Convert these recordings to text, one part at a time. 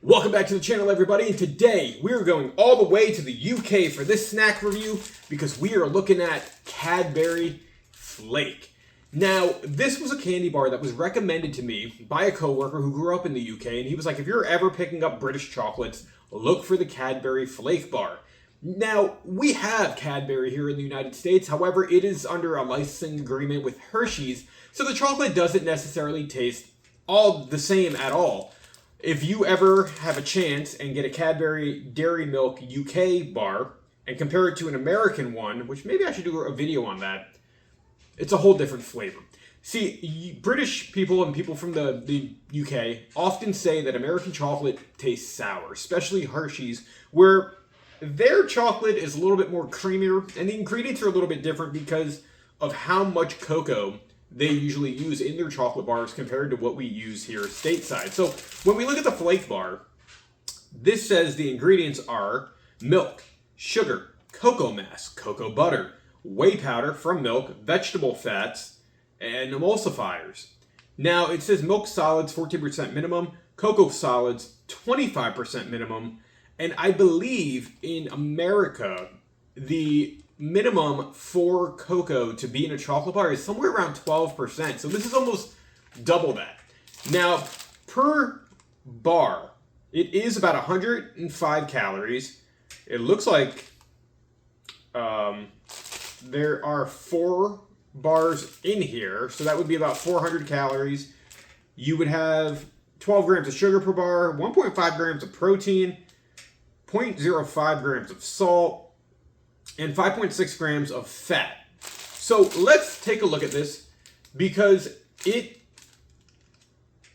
Welcome back to the channel, everybody, and today we're going all the way to the UK for this snack review because we are looking at Cadbury Flake. Now, this was a candy bar that was recommended to me by a coworker who grew up in the UK, and he was like, if you're ever picking up British chocolates, look for the Cadbury Flake Bar. Now, we have Cadbury here in the United States, however, it is under a licensing agreement with Hershey's, so the chocolate doesn't necessarily taste all the same at all. If you ever have a chance and get a Cadbury Dairy Milk UK bar and compare it to an American one, which maybe I should do a video on that, it's a whole different flavor. See, British people and people from the UK often say that American chocolate tastes sour, especially Hershey's, where their chocolate is a little bit more creamier and the ingredients are a little bit different because of how much cocoa they usually use in their chocolate bars compared to what we use here stateside. So when we look at the Flake Bar, this says the ingredients are milk, sugar, cocoa mass, cocoa butter, whey powder from milk, vegetable fats, and emulsifiers. Now it says milk solids 14% minimum, cocoa solids 25% minimum, and I believe in America the minimum for cocoa to be in a chocolate bar is somewhere around 12%. So this is almost double that. Now, per bar, it is about 105 calories. It looks like there are 4 bars in here, so that would be about 400 calories. You would have 12 grams of sugar per bar, 1.5 grams of protein, 0.05 grams of salt, and 5.6 grams of fat. So let's take a look at this because it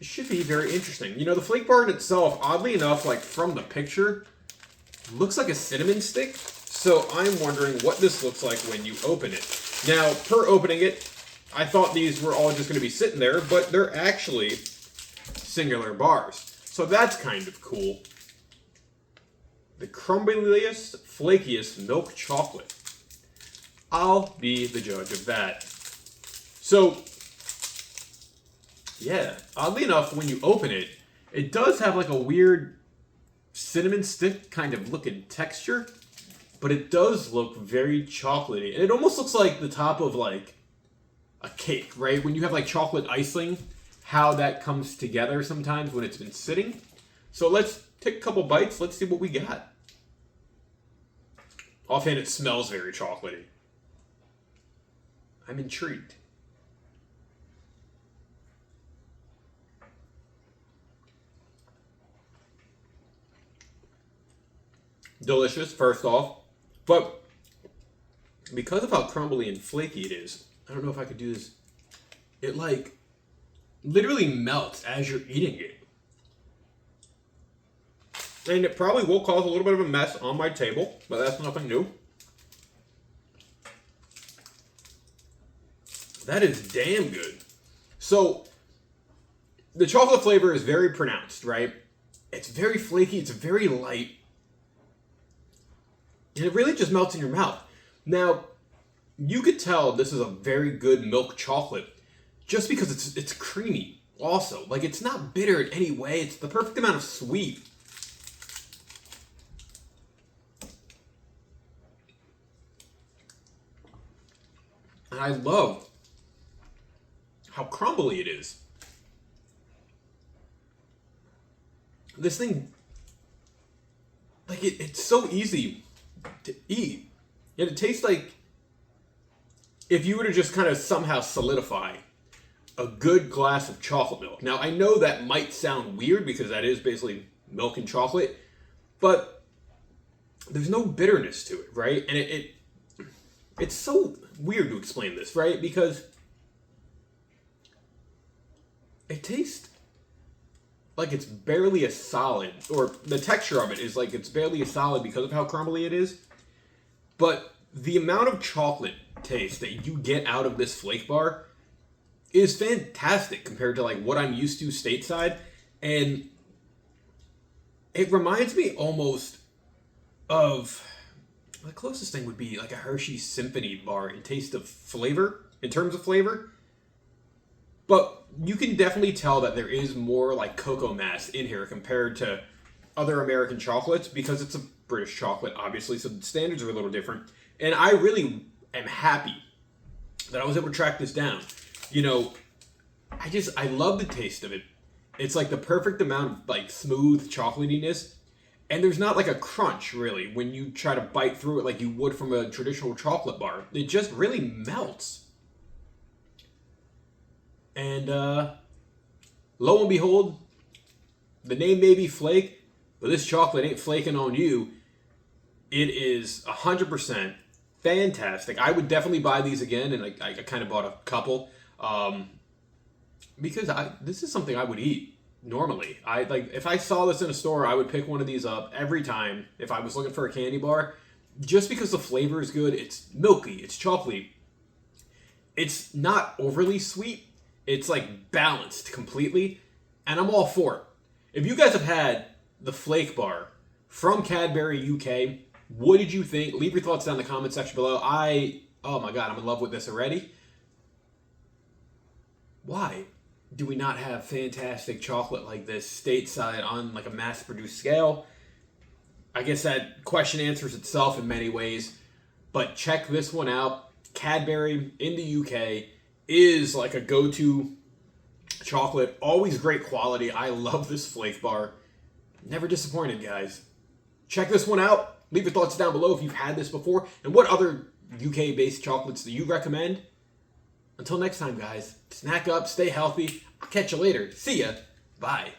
should be very interesting. You know, the Flake Bar in itself, oddly enough, like from the picture, looks like a cinnamon stick. So I'm wondering what this looks like when you open it. Now, per opening it, I thought these were all just going to be sitting there, but they're actually singular bars. So that's kind of cool. The crumbliest, flakiest milk chocolate. I'll be the judge of that. So, yeah, oddly enough, when you open it, it does have like a weird cinnamon stick kind of looking texture, but it does look very chocolatey. And it almost looks like the top of like a cake, right? When you have like chocolate icing, how that comes together sometimes when it's been sitting. So let's take a couple bites. Let's see what we got. Offhand, it smells very chocolatey. I'm intrigued. Delicious, first off. But because of how crumbly and flaky it is, I don't know if I could do this. It like literally melts as you're eating it. And it probably will cause a little bit of a mess on my table, but that's nothing new. That is damn good. So, the chocolate flavor is very pronounced, right? It's very flaky, it's very light. And it really just melts in your mouth. Now, you could tell this is a very good milk chocolate just because it's creamy also. Like, it's not bitter in any way. It's the perfect amount of sweet. And I love how crumbly it is. This thing, like it's so easy to eat. Yet it tastes like if you were to just kind of somehow solidify a good glass of chocolate milk. Now, I know that might sound weird because that is basically milk and chocolate, but there's no bitterness to it, right? And it's so weird to explain this, right? Because it tastes like it's barely a solid, or the texture of it is like it's barely a solid because of how crumbly it is. But the amount of chocolate taste that you get out of this Flake Bar is fantastic compared to like what I'm used to stateside. And it reminds me almost of, the closest thing would be like a Hershey's Symphony bar in taste of flavor, in terms of flavor. But you can definitely tell that there is more like cocoa mass in here compared to other American chocolates because it's a British chocolate, obviously, so the standards are a little different. And I really am happy that I was able to track this down. You know, I love the taste of it. It's like the perfect amount of like smooth chocolatiness. And there's not like a crunch, really, when you try to bite through it like you would from a traditional chocolate bar. It just really melts. And lo and behold, the name may be Flake, but this chocolate ain't flaking on you. It is 100% fantastic. I would definitely buy these again, and I kind of bought a couple because this is something I would eat. Normally, if I saw this in a store, I would pick one of these up every time if I was looking for a candy bar, just because the flavor is good. It's milky, it's chocolatey. It's not overly sweet. It's like balanced completely, and I'm all for it. If you guys have had the Flake Bar from Cadbury UK, what did you think? Leave your thoughts down in the comment section below. Oh my god, I'm in love with this already. Why do we not have fantastic chocolate like this stateside on like a mass-produced scale? I guess that question answers itself in many ways, but check this one out. Cadbury in the UK is like a go-to chocolate. Always great quality. I love this Flake Bar. Never disappointed, guys. Check this one out. Leave your thoughts down below if you've had this before, and what other UK-based chocolates do you recommend? Until next time, guys, snack up, stay healthy. I'll catch you later. See ya. Bye.